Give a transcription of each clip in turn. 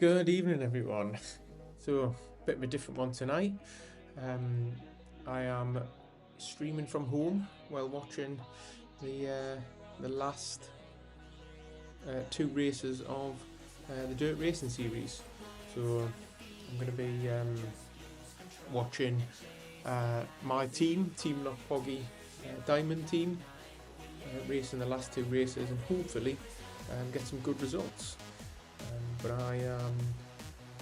Good evening, everyone. So, a bit of a different one tonight. I am streaming from home while watching the last two races of the dirt racing series. So, I'm going to be watching my team, Team Not Poggy Diamond team, racing the last two races and hopefully get some good results. But I am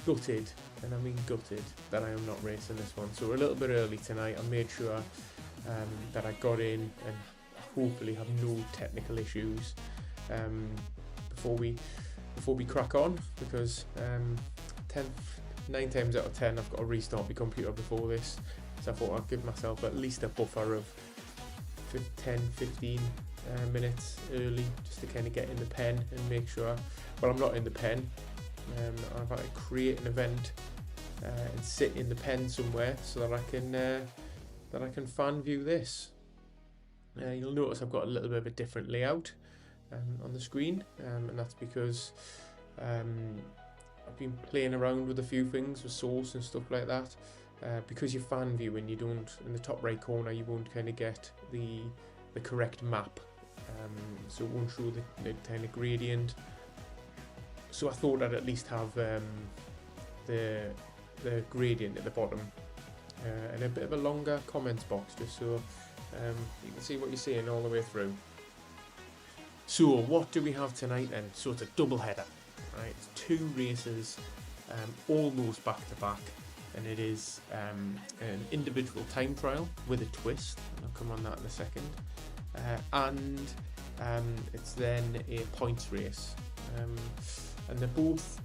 gutted, and I mean gutted, that I am not racing this one. So we're a little bit early tonight. I made sure that I got in and hopefully have no technical issues before we crack on, because 9 times out of 10 I've got to restart my computer before this. So I thought I'd give myself at least a buffer of 10-15 minutes early, just to kind of get in the pen and make sure. Well, I'm not in the pen. I've had to create an event and sit in the pen somewhere so that I can fan view this. You'll notice I've got a little bit of a different layout on the screen, and that's because I've been playing around with a few things with source and stuff like that. Because you're fan viewing, you don't, in the top right corner, you won't kind of get the correct map, so it won't show the kind of gradient. So I thought I'd at least have the gradient at the bottom, and a bit of a longer comments box, just so you can see what you're seeing all the way through. So what do we have tonight then? So it's a double header, right? It's two races, almost back to back, and it is an individual time trial with a twist. I'll come on that in a second, and it's then a points race. And they're both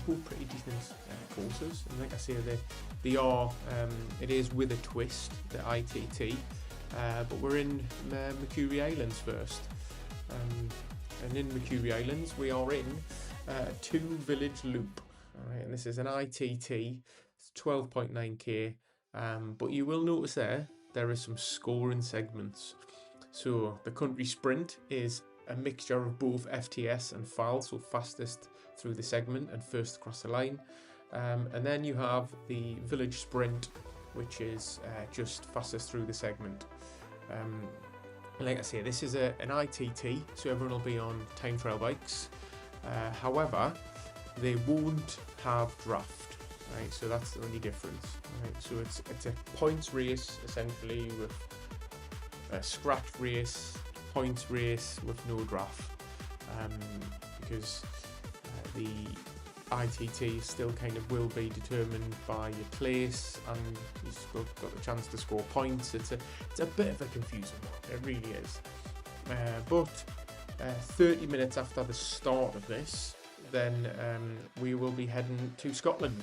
pretty decent courses, and like I say, they are. It is with a twist, the ITT, but we're in Mercury Islands first, and in Mercury Islands we are in a 2-village loop. All right, and this is an ITT. It's 12.9k, but you will notice there is some scoring segments. So the country sprint is a mixture of both FTS and FAL, so fastest through the segment and first across the line, and then you have the village sprint, which is just fastest through the segment. Like I say, this is an ITT, so everyone will be on time trial bikes. However, they won't have draft, right? So that's the only difference, right? So it's a points race essentially, with a scratch race, points race with no draft, because the ITT still kind of will be determined by your place, and you've got the chance to score points. It's a bit of a confusing one, it really is. But 30 minutes after the start of this, then we will be heading to Scotland.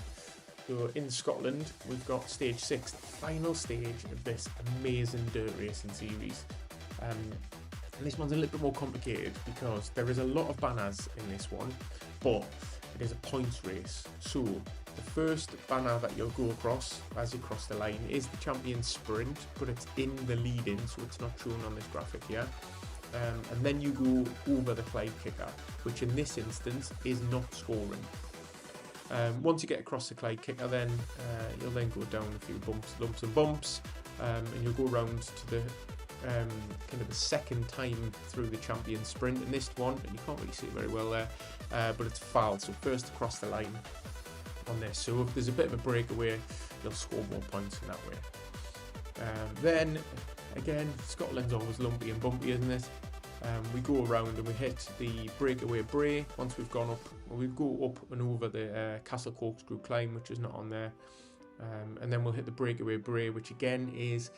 So in Scotland, we've got stage 6, the final stage of this amazing dirt racing series. And this one's a little bit more complicated because there is a lot of banners in this one, but it is a points race. So the first banner that you'll go across as you cross the line is the champion sprint, but it's in the lead-in, so it's not shown on this graphic here. And then you go over the Clyde kicker, which in this instance is not scoring. Once you get across the Clyde kicker, then you'll then go down a few lumps and bumps, and you'll go around to the kind of the second time through the champion sprint in this one, and you can't really see it very well there, but it's FAL, so first across the line on this. So if there's a bit of a breakaway, you'll score more points in that way. Then again, Scotland's always lumpy and bumpy, isn't it? We go around and we hit the breakaway bray. Once we've gone up, well, we go up and over the Castle Corkscrew climb, which is not on there, and then we'll hit the breakaway bray, which again is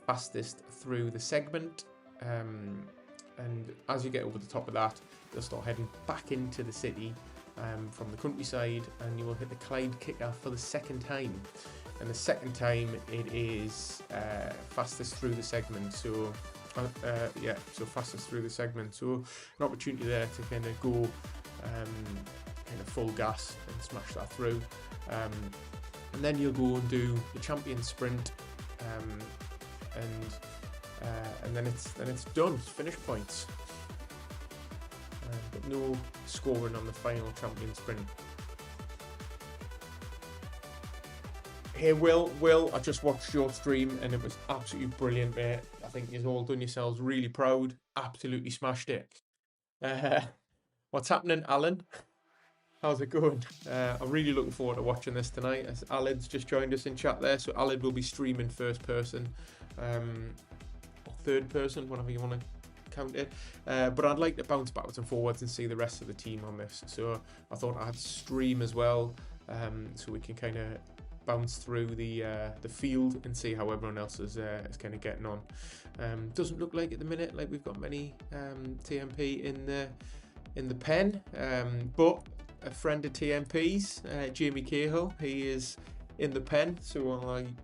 fastest through the segment, and as you get over the top of that, you'll start heading back into the city from the countryside, and you will hit the Clyde kicker for the second time. And the second time it is fastest through the segment, so fastest through the segment, so an opportunity there to kind of go kind of full gas and smash that through, and then you'll go and do the champion sprint, and then it's done. It's finish points. but no scoring on the final champion sprint. Hey Will, I just watched your stream and it was absolutely brilliant, mate. I think you've all done yourselves really proud. Absolutely smashed it. What's happening, Alan? How's it going? I'm really looking forward to watching this tonight. As Alan's just joined us in chat there, so Alan will be streaming first person, or third person, whatever you want to count it. But I'd like to bounce backwards and forwards and see the rest of the team on this. So I thought I'd stream as well, so we can kind of bounce through the field and see how everyone else is kind of getting on. Doesn't look like at the minute like we've got many TMP in the pen, but a friend of TMP's, Jamie Cahill, he is in the pen, so I'm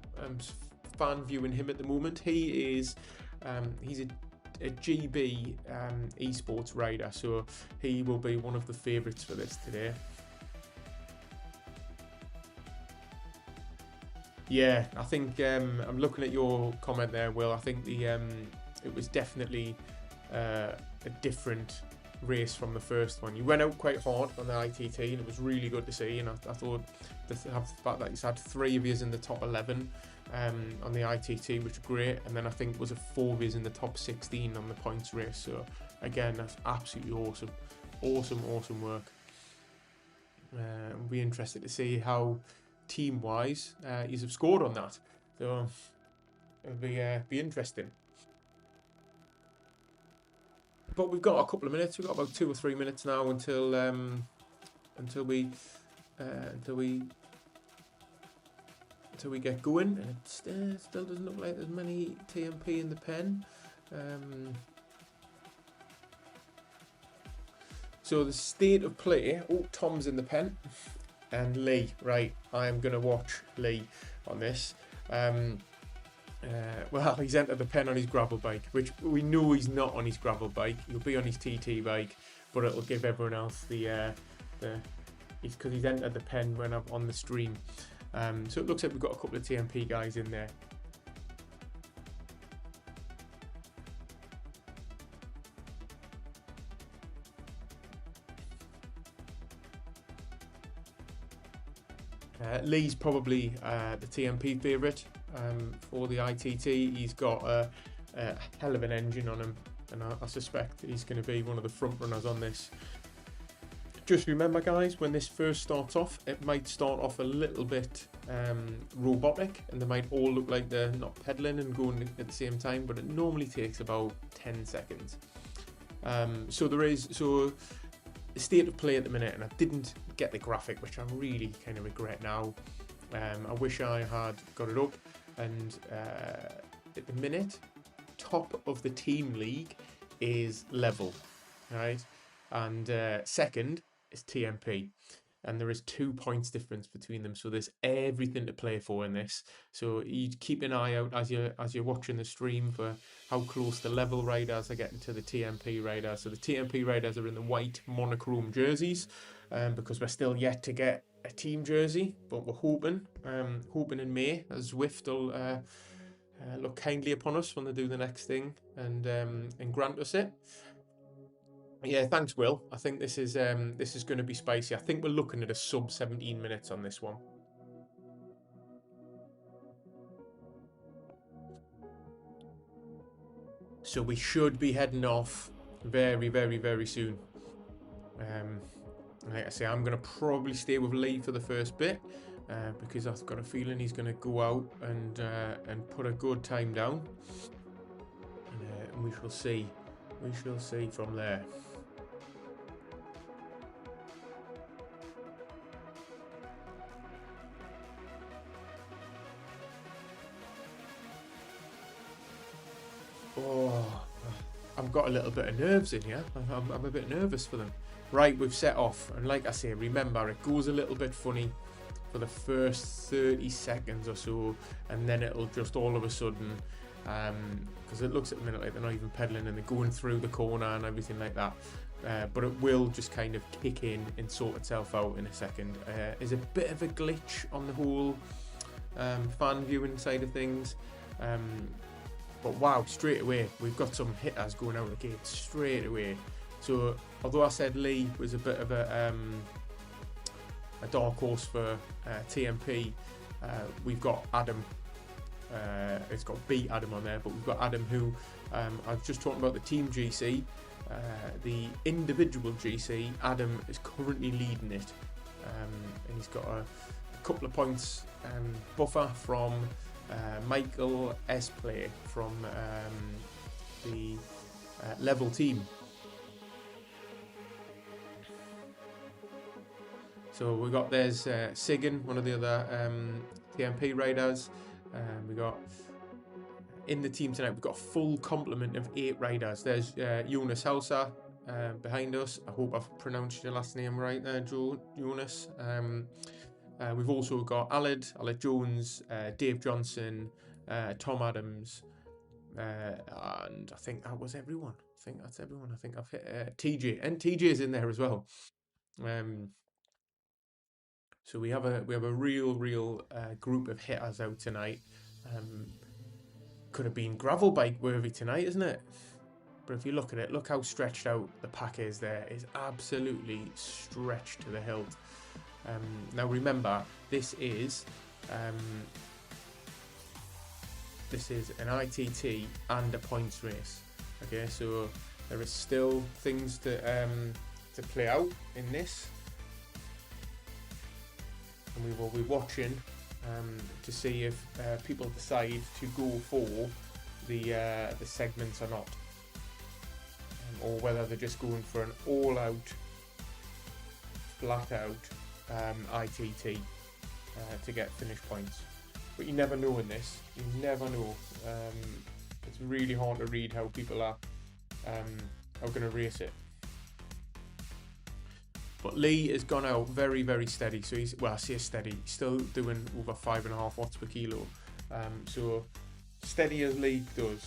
fan viewing him at the moment. He's a GB esports rider, so he will be one of the favourites for this today. Yeah, I think I'm looking at your comment there, Will. I think it was definitely a different race from the first one. You went out quite hard on the ITT and it was really good to see, and I thought the fact that you had 3 of yous in the top 11 on the ITT, which was great, and then I think was a 4 of yous in the top 16 on the points race. So again, that's absolutely awesome work. I'll be interested to see how team wise you have scored on that, so it'll be interesting. But we've got a couple of minutes. We've got about 2 or 3 minutes now until we get going, and it still doesn't look like there's many TMP in the pen. So the state of play. Oh, Tom's in the pen, and Lee. Right, I'm gonna watch Lee on this. Well, he's entered the pen on his gravel bike, which we know he's not on his gravel bike. He'll be on his TT bike, but it'll give everyone else because he's entered the pen when I'm on the stream. So it looks like we've got a couple of TMP guys in there. Lee's probably the TMP favourite for the ITT. He's got a hell of an engine on him, and I suspect he's going to be one of the front runners on this. Just remember, guys, when this first starts off, it might start off a little bit robotic, and they might all look like they're not pedaling and going at the same time, but it normally takes about 10 seconds. So the state of play at the minute, and I didn't get the graphic, which I really kind of regret now. I wish I had got it up, and at the minute, top of the team league is level, right? And second is TMP, and there is 2 points difference between them, so there's everything to play for in this. So you keep an eye out as you're watching the stream for how close the level riders are getting to the TMP riders. So the TMP riders are in the white monochrome jerseys, because we're still yet to get a team jersey, but we're hoping in May as Zwift will look kindly upon us when they do the next thing and grant us it. Yeah, thanks, Will. I think this is going to be spicy. I think we're looking at a sub 17 minutes on this one. So we should be heading off very, very, very soon. Like I say, I'm going to probably stay with Lee for the first bit, because I've got a feeling he's going to go out and put a good time down, and we shall see. We shall see from there. Oh, I've got a little bit of nerves in here. I'm a bit nervous for them. Right, we've set off, and like I say, remember, it goes a little bit funny for the first 30 seconds or so, and then it'll just all of a sudden, because it looks at the minute like they're not even pedaling and they're going through the corner and everything like that, but it will just kind of kick in and sort itself out in a second. There's a bit of a glitch on the whole fan viewing side of things, but wow, straight away we've got some hitters going out the gate straight away. So although I said Lee was a bit of a dark horse for TMP, we've got Adam. It's got beat Adam on there, but we've got Adam who I was just talking about the team GC. The individual GC, Adam is currently leading it, and he's got a couple of points buffer from Michael S. Play from the level team. So we got there's Sigan, one of the other TMP riders. We got in the team tonight. We've got a full complement of 8 riders. There's Jonas Helsa behind us. I hope I've pronounced your last name right there, Jonas. We've also got Aled Jones, Dave Johnson, Tom Adams, and I think that was everyone. I think that's everyone. I think I've hit TJ, and TJ's in there as well. So we have a real group of hitters out tonight. Could have been gravel bike worthy tonight, isn't it? But if you look at it, look how stretched out the pack is there. It's absolutely stretched to the hilt. Now remember, this is an ITT and a points race. Okay, so there is still things to play out in this, and we will be watching to see if people decide to go for the segments or not, or whether they're just going for an all-out, flat-out ITT to get finish points. But you never know in this. You never know. It's really hard to read how people are going to race it. But Lee has gone out very steady. So he's, well, I say steady, he's still doing over 5.5 watts per kilo. So steady as Lee does.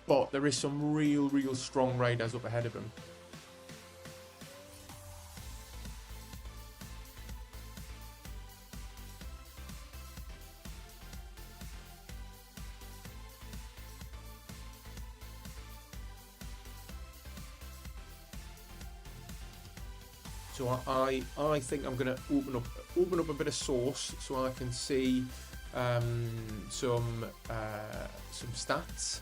But there is some real strong riders up ahead of him. So I think I'm going to open up a bit of source so I can see some stats.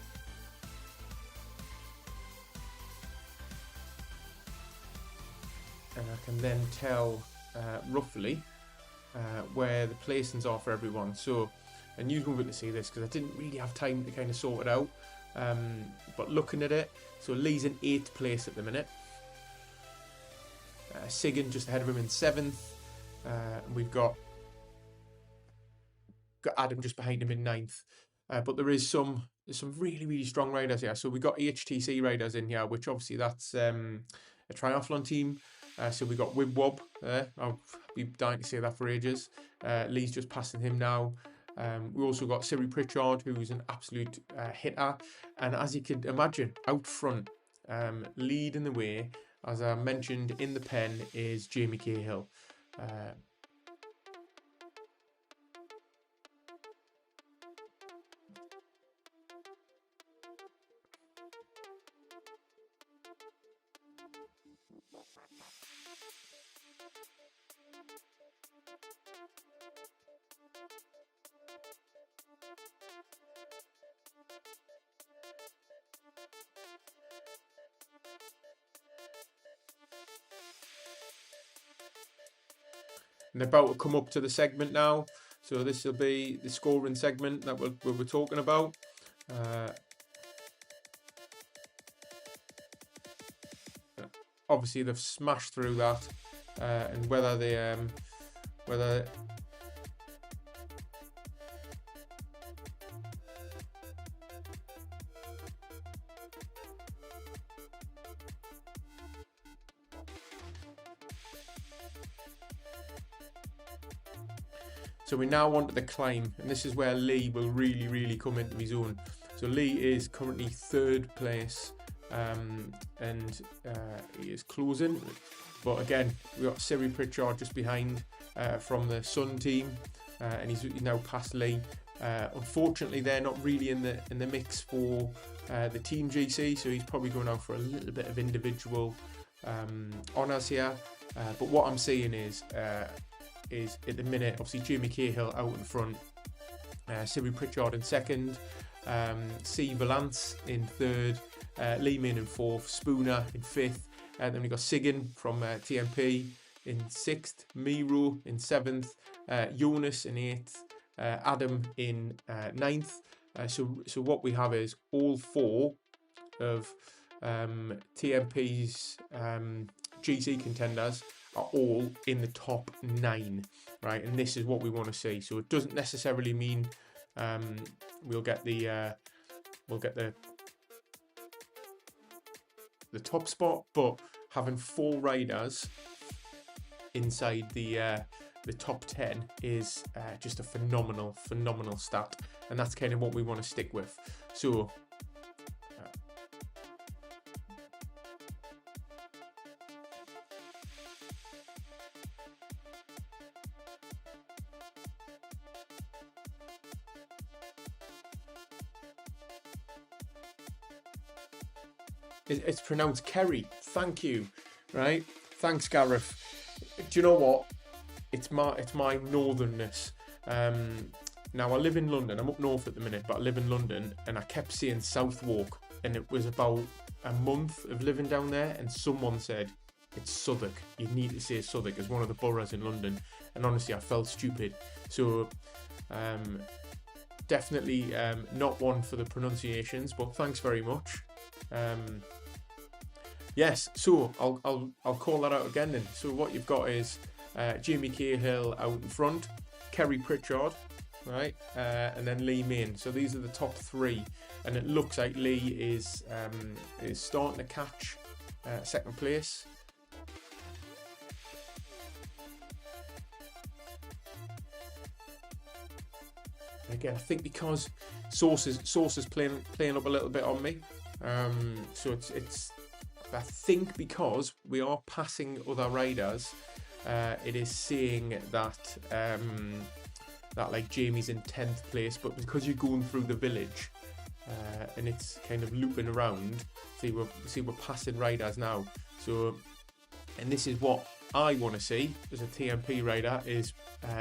And I can then tell roughly where the placings are for everyone. So, and you won't be able to see this because I didn't really have time to kind of sort it out. But looking at it, so Lee's in 8th place at the minute. Sigan just ahead of him in 7th. We've got Adam just behind him in 9th. But there is some really strong riders here. So we've got HTC riders in here, which obviously that's a triathlon team. So we got Wib Wob there. I'll be dying to say that for ages. Lee's just passing him now. We also got Siri Pritchard, who's an absolute hitter. And as you can imagine, out front, leading the way, as I mentioned in the pen, is Jamie Cahill. And they're about to come up to the segment now. So this will be the scoring segment that we're talking about. Obviously they've smashed through that, and whether they So we now want the climb, and this is where Lee will really come into his own. So Lee is currently 3rd place, and he is closing. But again, we got Siri Pritchard just behind from the Sun team. and he's now past Lee. Unfortunately, they're not really in the mix for the team GC, so he's probably going out for a little bit of individual honours here. But what I'm seeing is at the minute, obviously Jamie Cahill out in front, Siri Pritchard in second, C. Valance in third, Lee Min in fourth, Spooner in fifth, and then we got Sigan from TMP in sixth, Miro in seventh, Jonas in eighth, Adam in ninth. So what we have is all four of TMP's GC contenders are all in the top 9, right? And this is what we want to see. So it doesn't necessarily mean we'll get the top spot, but having 4 riders inside the top 10 is just a phenomenal stat, and that's kind of what we want to stick with. So it's pronounced Kerry. Thank you. Right? Thanks, Gareth. Do you know what? It's my northernness. Now I live in London. I'm up north at the minute, but I live in London, and I kept saying Southwark, and it was about a month of living down there, and someone said it's Southwark. You need to say Southwark as one of the boroughs in London, and honestly, I felt stupid. So definitely not one for the pronunciations, but thanks very much. Yes, so I'll call that out again then. So what you've got is Jamie Cahill out in front, Kerry Pritchard, right, and then Lee Min. So these are the top 3, and it looks like Lee is starting to catch second place. And again, I think because Source is playing up a little bit on me. So it's I think because we are passing other riders, it is saying that that like Jamie's in 10th place, but because you're going through the village and it's kind of looping around, see we're passing riders now. So, and this is what I want to see as a TMP rider, is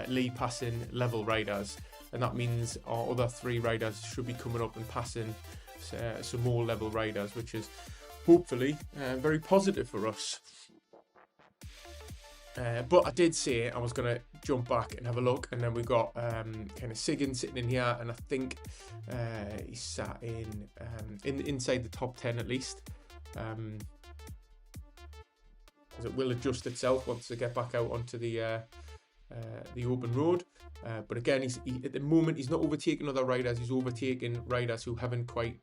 Lee passing level riders, and that means our other 3 riders should be coming up and passing some more level riders, which is hopefully very positive for us. But I did say I was going to jump back and have a look, and then we got kind of Sigan sitting in here, and I think he sat in inside the top 10 at least. Because it will adjust itself once they get back out onto the open road. But again, at the moment he's not overtaking other riders. He's overtaking riders who haven't quite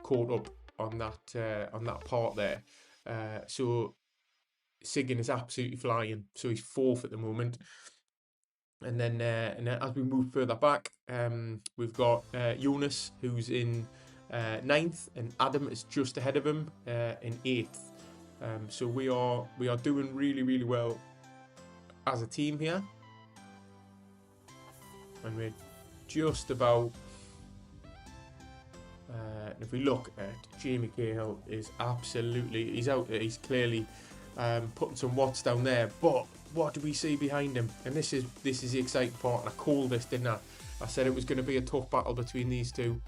caught up on that part there. So Sigan is absolutely flying. So he's 4th at the moment. And then as we move further back, we've got Jonas, who's in 9th, and Adam is just ahead of him in 8th. So we are doing really, really well as a team here, and we're just about. If we look at Jamie Cahill, is absolutely he's clearly putting some watts down there. But what do we see behind him? And this is the exciting part. And I called this, didn't I? I said it was going to be a tough battle between these two.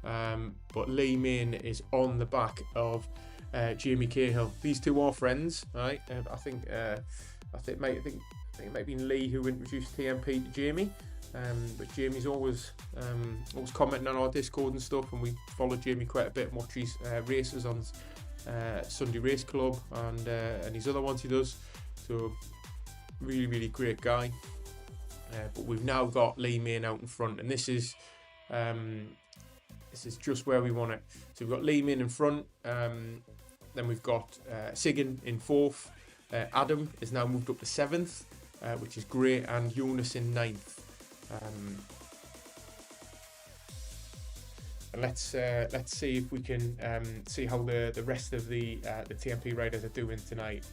But Lee Min is on the back of Jamie Cahill. These two are friends, right? I think it might have been Lee who introduced TMP to Jamie. But Jamie's always commenting on our Discord and stuff, and we follow Jamie quite a bit and watch his races on Sunday Race Club and his other ones he does. So really, really great guy. But we've now got Lee Min out in front, and this is just where we want it. So we've got Lee Min in front. Then we've got Sigan in 4th. Adam is now moved up to 7th, which is great, and Jonas in 9th. And let's see if we can see how the rest of the TMP riders are doing tonight.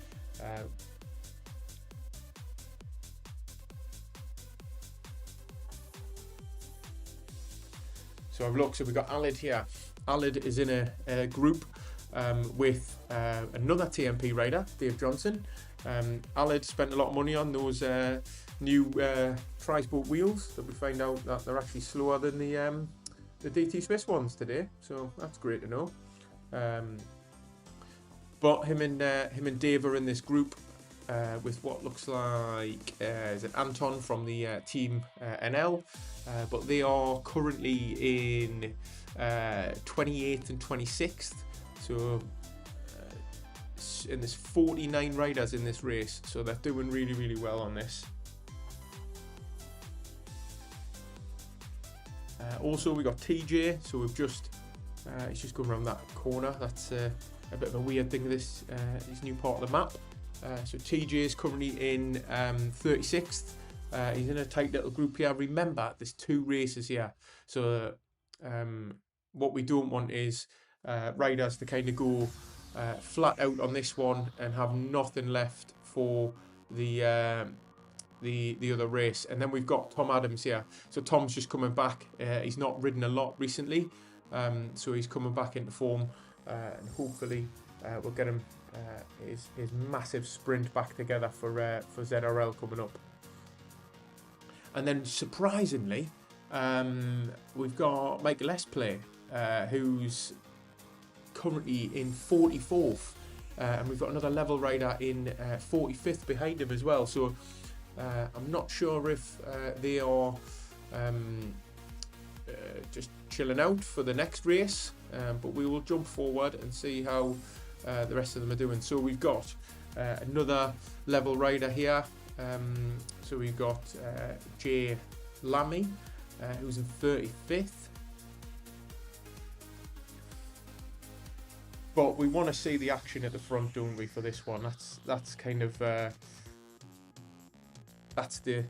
So I've looked, so we've got Alid here. Alid is in a group with another TMP rider, Dave Johnson. Alid spent a lot of money on those new tri-spoke wheels that we find out that they're actually slower than the DT Swiss ones today, so that's great to know. But him and Dave are in this group with what looks like is it Anton from the team NL, but they are currently in 28th and 26th. So and there's 49 riders in this race, so they're doing really, really well on this. Also, we got TJ, so we've just he's just going around that corner. That's a bit of a weird thing. This new part of the map. So TJ is currently in 36th. He's in a tight little group here. Remember, there's 2 races here, so what we don't want is riders to kind of go flat out on this one and have nothing left for the other race. And then we've got Tom Adams here. So Tom's just coming back. He's not ridden a lot recently, so he's coming back into form, and hopefully we'll get him his massive sprint back together for ZRL coming up. And then surprisingly, we've got Michael Esplay, who's currently in 44th, and we've got another level rider in 45th behind him as well. So I'm not sure if they are just chilling out for the next race, but we will jump forward and see how the rest of them are doing. So we've got another level rider here. So we've got Jay Lammy, who's in 35th. But we want to see the action at the front, don't we, for this one? That's kind of that's the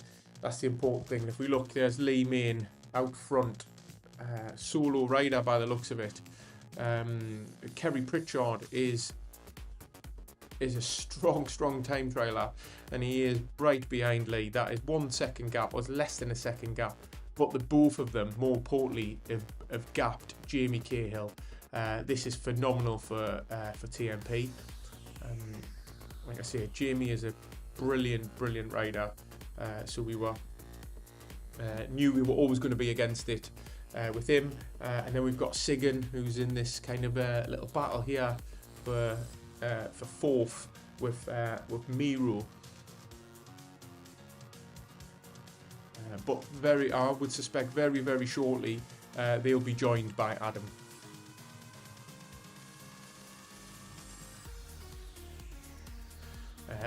important thing. If we look, there's Lee Main out front, solo rider by the looks of it. Kerry Pritchard is a strong time trialer, and he is right behind Lee. That is 1 second gap, or less than a second gap. But the both of them, more importantly, have gapped Jamie Cahill. This is phenomenal for TMP. Like I say, Jamie is a brilliant rider. So we knew we were always going to be against it with him. And then we've got Sigan, who's in this kind of little battle here for 4th with Miro. But I would suspect very shortly they'll be joined by Adam.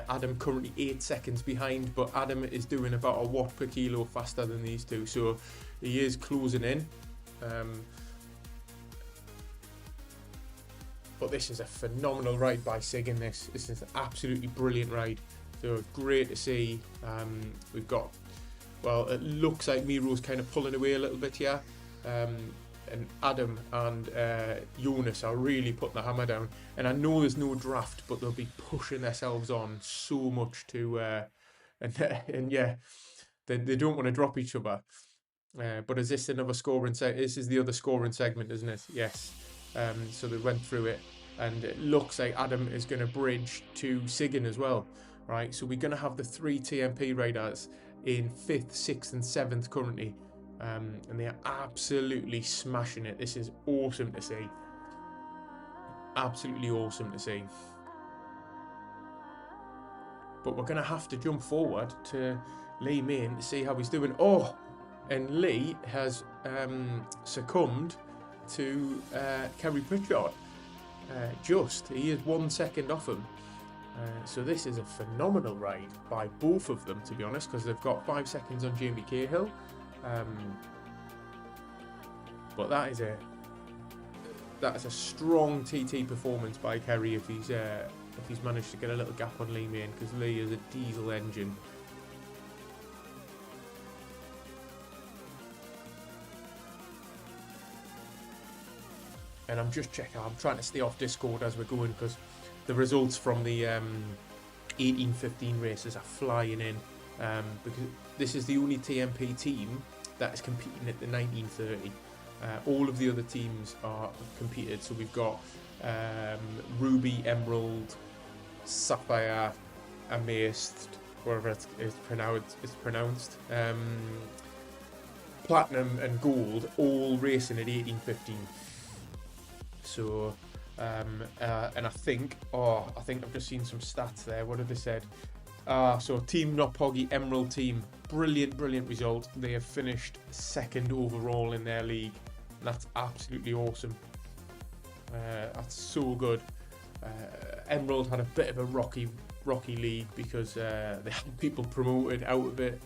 Adam currently 8 seconds behind, but Adam is doing about a watt per kilo faster than these two, so he is closing in. But this is a phenomenal ride by Sigan. This is an absolutely brilliant ride, so great to see. We've got, well, it looks like Miro's kind of pulling away a little bit here, and Adam and Jonas are really putting the hammer down. And I know there's no draft, but they'll be pushing themselves on so much to, and yeah, they don't want to drop each other. But is this another scoring segment? This is the other scoring segment, isn't it? Yes. So they went through it, and it looks like Adam is going to bridge to Sigan as well, right? So we're going to have the 3 TMP riders in 5th, 6th, and 7th currently. And they are absolutely smashing it. This is awesome to see. Absolutely awesome to see. But we're going to have to jump forward to Lee Main to see how he's doing. Oh, and Lee has succumbed to Kerry Pritchard. He is 1 second off him. So this is a phenomenal ride by both of them, to be honest, because they've got 5 seconds on Jamie Cahill. But that is a strong TT performance by Kerry if he's managed to get a little gap on Lee Main, because Lee is a diesel engine. And I'm just checking. I'm trying to stay off Discord as we're going, because the results from the 18-15 races are flying in. Because this is the only TMP team that is competing at the 1930. All of the other teams are competed. So we've got Ruby, Emerald, Sapphire, Amethyst, whatever it's pronounced. Platinum and Gold all racing at 18:15. So, and I think I've just seen some stats there. What have they said? So Team Not Poggy Emerald team, brilliant result. They have finished second overall in their league. And that's absolutely awesome. That's so good. Emerald had a bit of a rocky league because they had people promoted out of it.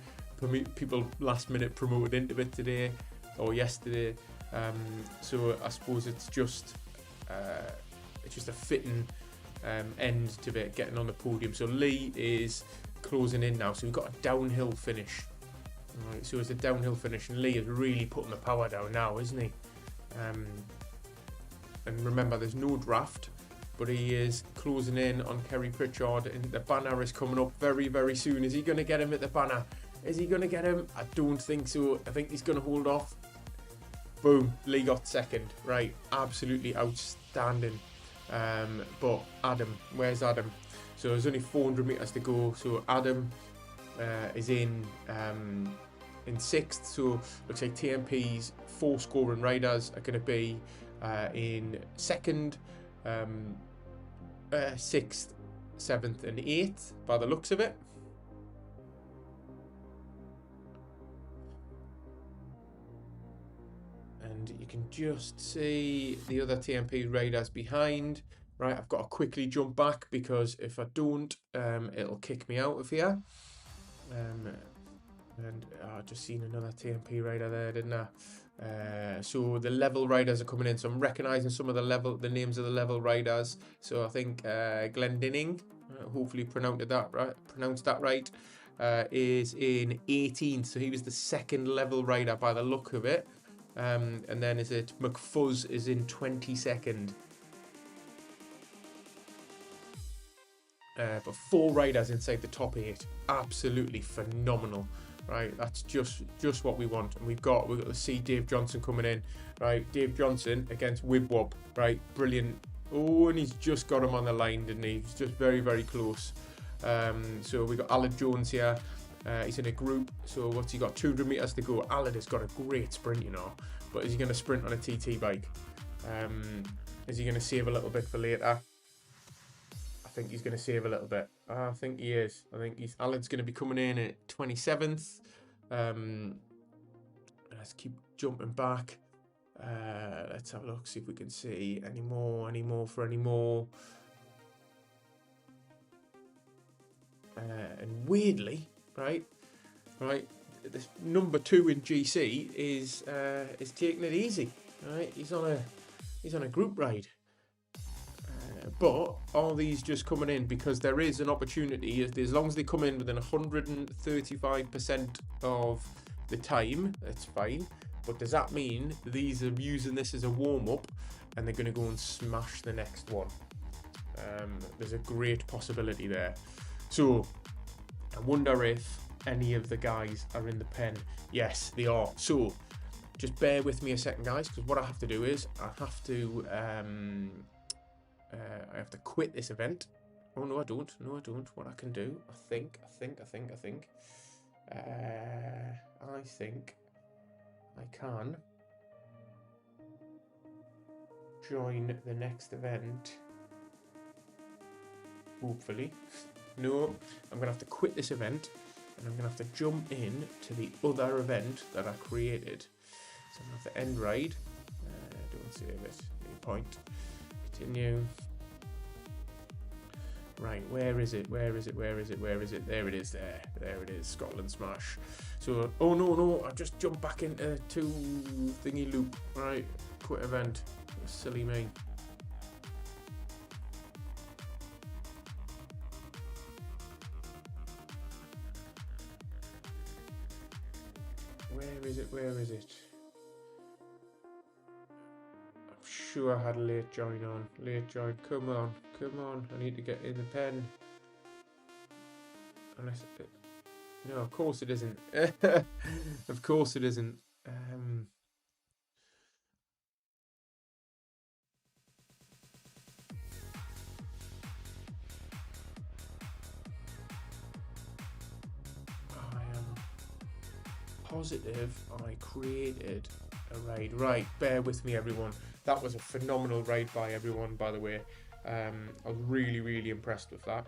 People last minute promoted into it today or yesterday. So I suppose it's just a fitting end to it, getting on the podium. So Lee is closing in now. So we've got a downhill finish. Right, so it's a downhill finish, and Lee is really putting the power down now, isn't he? And remember, there's no draft, but he is closing in on Kerry Pritchard, and the banner is coming up very soon. Is he going to get him at the banner? Is he going to get him? I don't think so. I think he's going to hold off. Boom, Lee got second. Right, absolutely outstanding. But Adam, where's Adam? So there's only 400 metres to go. So Adam is in 6th. So looks like TMP's 4 scoring riders are going to be in 2nd, 6th, 7th and 8th by the looks of it. And you can just see the other TMP riders behind. Right, I've got to quickly jump back because if I don't, it'll kick me out of here. And I've just seen another TMP rider there, didn't I? So the level riders are coming in. So I'm recognising some of the names of the level riders. So I think Glendinning, hopefully pronounced that right, is in 18th. So he was the 2nd level rider by the look of it. And then is it McFuzz is in 22nd. But 4 riders inside the top 8. Absolutely phenomenal. Right, that's just what we want. And we've got to see Dave Johnson coming in. Right, Dave Johnson against Wibwob. Right, brilliant. Oh, and he's just got him on the line, didn't he? He's just very close. So we've got Aled Jones here. He's in a group. So what's he got? 200 metres to go. Aled has got a great sprint, you know. But is he going to sprint on a TT bike? Is he going to save a little bit for later? I think he's going to save a little bit. I think he is. I think Alan's going to be coming in at 27th. Let's keep jumping back. Let's have a look, see if we can see any more. And weirdly, right, this number 2 in GC is taking it easy. Right, he's on a group ride. But are these just coming in because there is an opportunity, as long as they come in within 135% of the time, that's fine. But does that mean these are using this as a warm-up and they're going to go and smash the next one? There's a great possibility there. So I wonder if any of the guys are in the pen. Yes, they are. So just bear with me a second, guys, because what I have to do is I have to quit this event. Oh no, I don't. What I can do, I think I can join the next event. Hopefully. No, I'm gonna have to quit this event and I'm gonna have to jump in to the other event that I created. So I'm gonna have to end ride. Don't save it. No point. Continue. Right, where is it? There it is. There it is. Scotland Smash. So, oh no, I just jumped back into thingy loop. Right, quit event. Silly me. Where is it? I'm sure I had a late join on. Come on. I need to get in the pen. No, of course it isn't. Of course it isn't. positive I created a raid. Right, bear with me, everyone. That was a phenomenal raid by everyone, by the way. I was really, really impressed with that.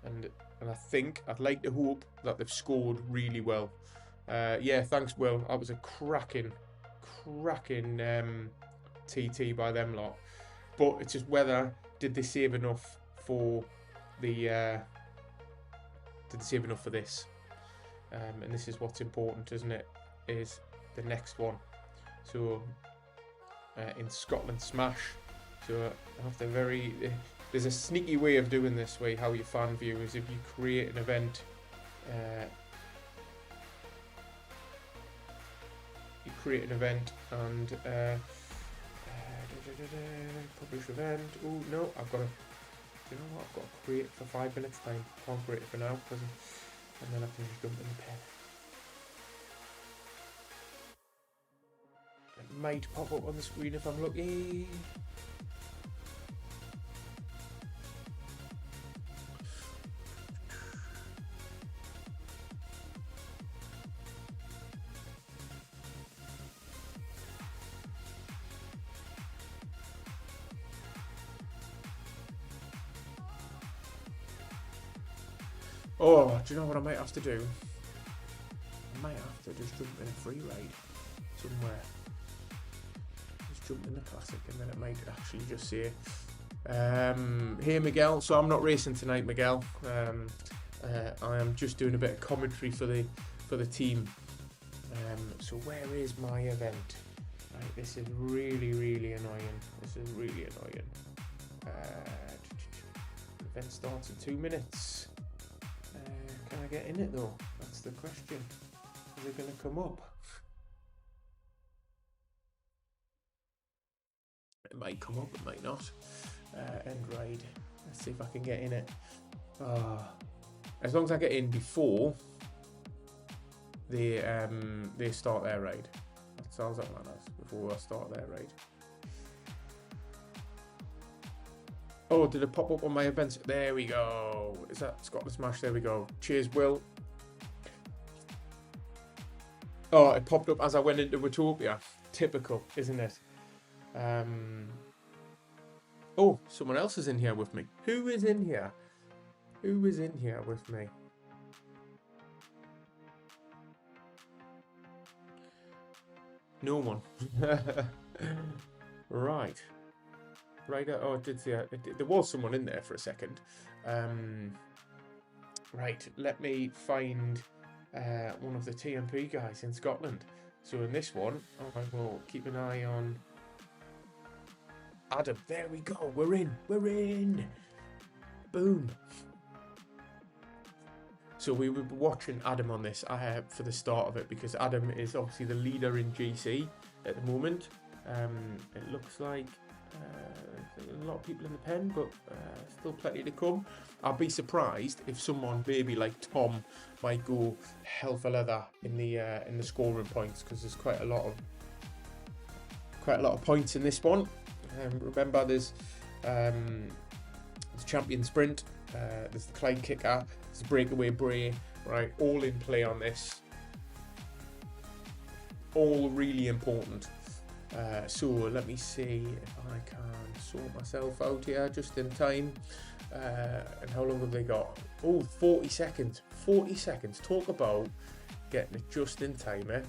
And I think, I'd like to hope that they've scored really well. Yeah, thanks, Will. That was a cracking TT by them lot. But it's just whether, did they save enough for the, did they save enough for this? And this is what's important, isn't it? Is the next one. So, in Scotland Smash. So, after there's a sneaky way of doing this, how your fan view is if you create an event. You create an event and publish event. Oh no, I've got to. Do you know what? I've got to create it for 5 minutes time. Can't create it for now because, and then I can just jump in the pen. It might pop up on the screen if I'm lucky. Oh, do you know what I might have to do? I might have to just jump in a free raid somewhere. Just jump in the classic and then it might actually just say, hey Miguel, so I'm not racing tonight, Miguel. I am just doing a bit of commentary for the team. So where is my event? Right, this is really, really annoying. This is really annoying. Event starts in 2 minutes. Can I get in it though? That's the question. Is it going to come up? It might come up, it might not. End raid. Let's see if I can get in it. As long as I get in before they start their raid. That's all that matters. Before I start their raid. Oh, did it pop up on my events? There we go. Is that Scotland Smash? There we go. Cheers, Will. Oh, it popped up as I went into Utopia. Typical, isn't it? Oh, someone else is in here with me. Who is in here? Who is in here with me? No one. Right. Right, oh, I did see there was someone in there for a second. Right, let me find one of the TMP guys in Scotland. So in this one, I will keep an eye on Adam. There we go, we're in. Boom. So we will be watching Adam on this for the start of it, because Adam is obviously the leader in GC at the moment. It looks like a lot of people in the pen, but still plenty to come. I'll be surprised if someone maybe like Tom might go hell for leather in the scoring points, because there's quite a lot of points in this one. Remember, there's champion sprint, there's the Clyde kicker, there's the breakaway bray, right? All in play on this. All really important. So let me see if I can sort myself out here just in time. And how long have they got? Oh, 40 seconds. 40 seconds. Talk about getting it just in time, eh?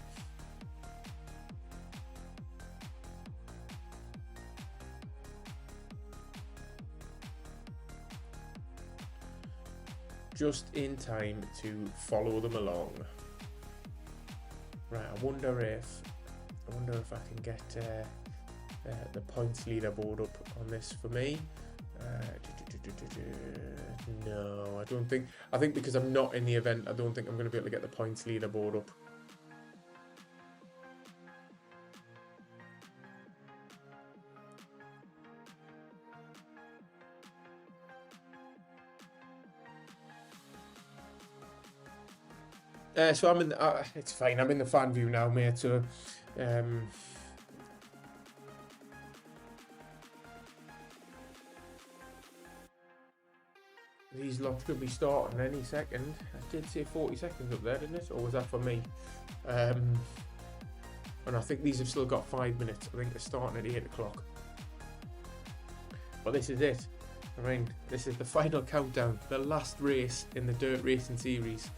Just in time to follow them along. Right, I wonder if I can get the points leaderboard up on this for me. No, I don't think. I think because I'm not in the event, I don't think I'm going to be able to get the points leaderboard up. So I'm in. It's fine. I'm in the fan view now, mate. So. These lots could be starting any second. I did say 40 seconds up there, didn't it? Or was that for me? And I think these have still got 5 minutes. I think they're starting at 8 o'clock. But this is it. I mean, this is the final countdown, the last race in the dirt racing series.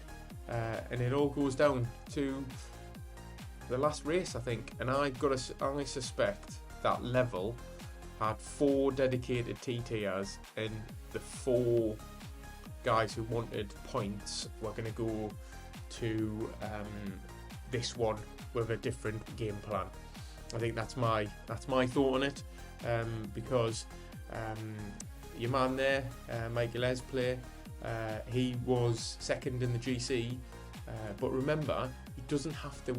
And it all goes down to the last race, I think. And I suspect that level had 4 dedicated TTRs, and the 4 guys who wanted points were going to go to this one with a different game plan. I think that's my thought on it, because your man there, Michael Esplay, he was second in the GC, but remember, he doesn't have to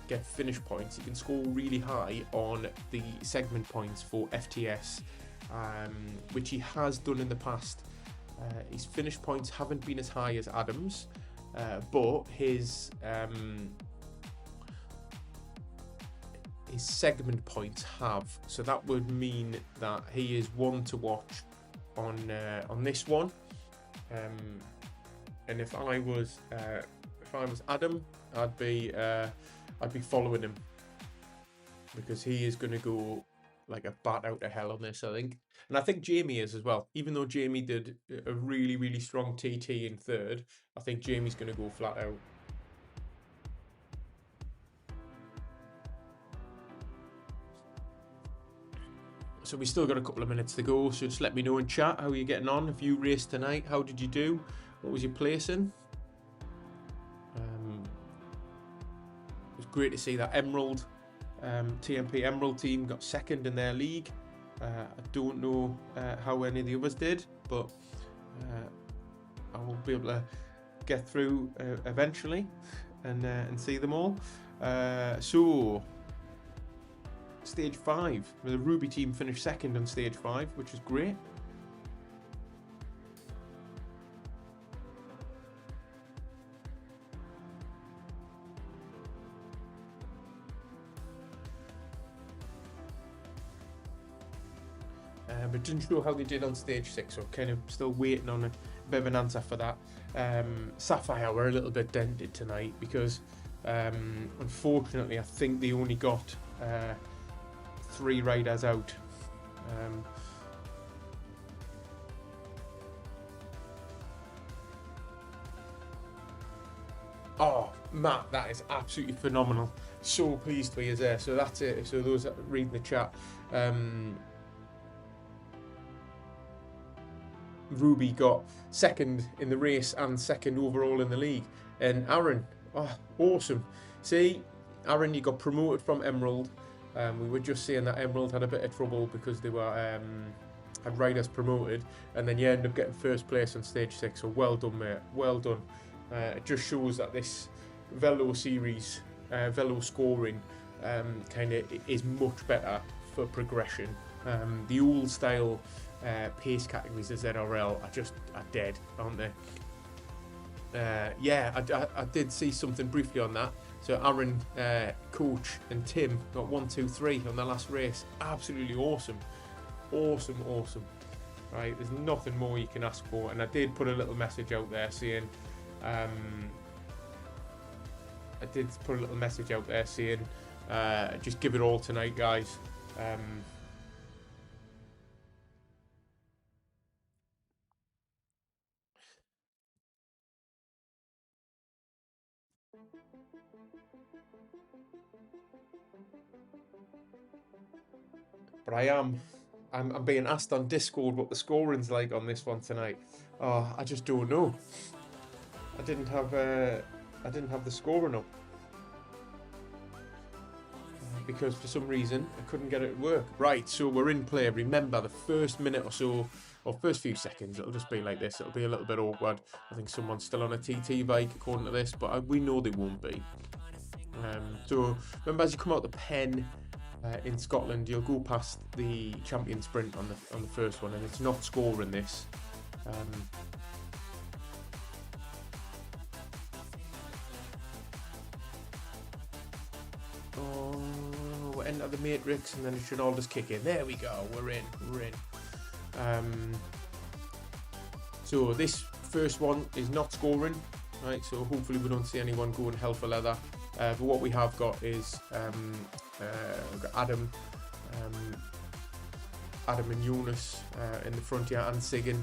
get finish points. He can score really high on the segment points for FTS, which he has done in the past. His finish points haven't been as high as Adam's, but his segment points have. So that would mean that he is one to watch on this one. And if I was Adam, I'd be following him, because he is going to go like a bat out of hell on this, I think. And I think Jamie is as well. Even though Jamie did a really, really strong TT in third, I think Jamie's going to go flat out. So we still got a couple of minutes to go, so just let me know in chat how you're getting on. If you raced tonight, how did you do? What was your placing? It was great to see that Emerald, TMP Emerald team got second in their league. I don't know how any of the others did, but I will be able to get through eventually and see them all. So stage 5, the Ruby team finished second on stage 5, which is great. But didn't show how they did on stage 6, so kind of still waiting on a bit of an answer for that. Sapphire were a little bit dented tonight because unfortunately I think they only got 3 riders out. Oh, Matt, that is absolutely phenomenal. So pleased for you there. So that's it. So those that reading the chat, Ruby got second in the race and second overall in the league. And Aaron, oh, awesome. See, Aaron, you got promoted from Emerald. We were just saying that Emerald had a bit of trouble because they were had riders promoted, and then you end up getting first place on stage 6. So well done, mate. Well done. It just shows that this Velo series, Velo scoring, kind of is much better for progression. The old style pace categories of ZRL are dead, aren't they? Yeah, I did see something briefly on that. So Aaron, Coach and Tim got 1, 2, 3 on the last race. Absolutely awesome. Awesome. Right, there's nothing more you can ask for. And I did put a little message out there saying, just give it all tonight, guys. But I'm being asked on Discord what the scoring's like on this one tonight. Oh, I just don't know. I didn't have the scoring up because for some reason I couldn't get it to work. Right, so we're in play. Remember, the first minute or so, or first few seconds, it'll just be like this. It'll be a little bit awkward. I think someone's still on a TT bike according to this, but we know they won't be. So remember, as you come out the pen in Scotland, you'll go past the champion sprint on the first one, and it's not scoring this. We're into the matrix, and then it should all just kick in. There we go. We're in. So this first one is not scoring. right? So hopefully we don't see anyone going hell for leather. But what we have got is we've got Adam and Jonas in the front here, and Sigan.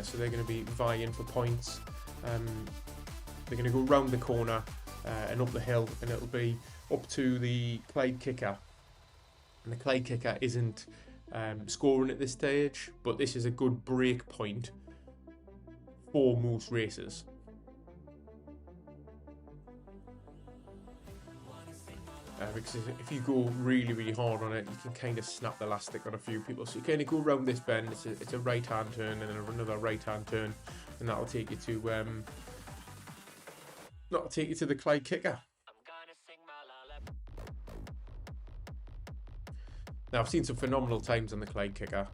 So they're going to be vying for points. They're going to go round the corner and up the hill, and it'll be up to the Clyde kicker. And the Clyde kicker isn't scoring at this stage, but this is a good break point for most races. Because if you go really, really hard on it, you can kind of snap the elastic on a few people. So you kind of go around this bend. It's a right-hand turn and then another right-hand turn, and that'll take you to the Clyde kicker. Now I've seen some phenomenal times on the Clyde kicker.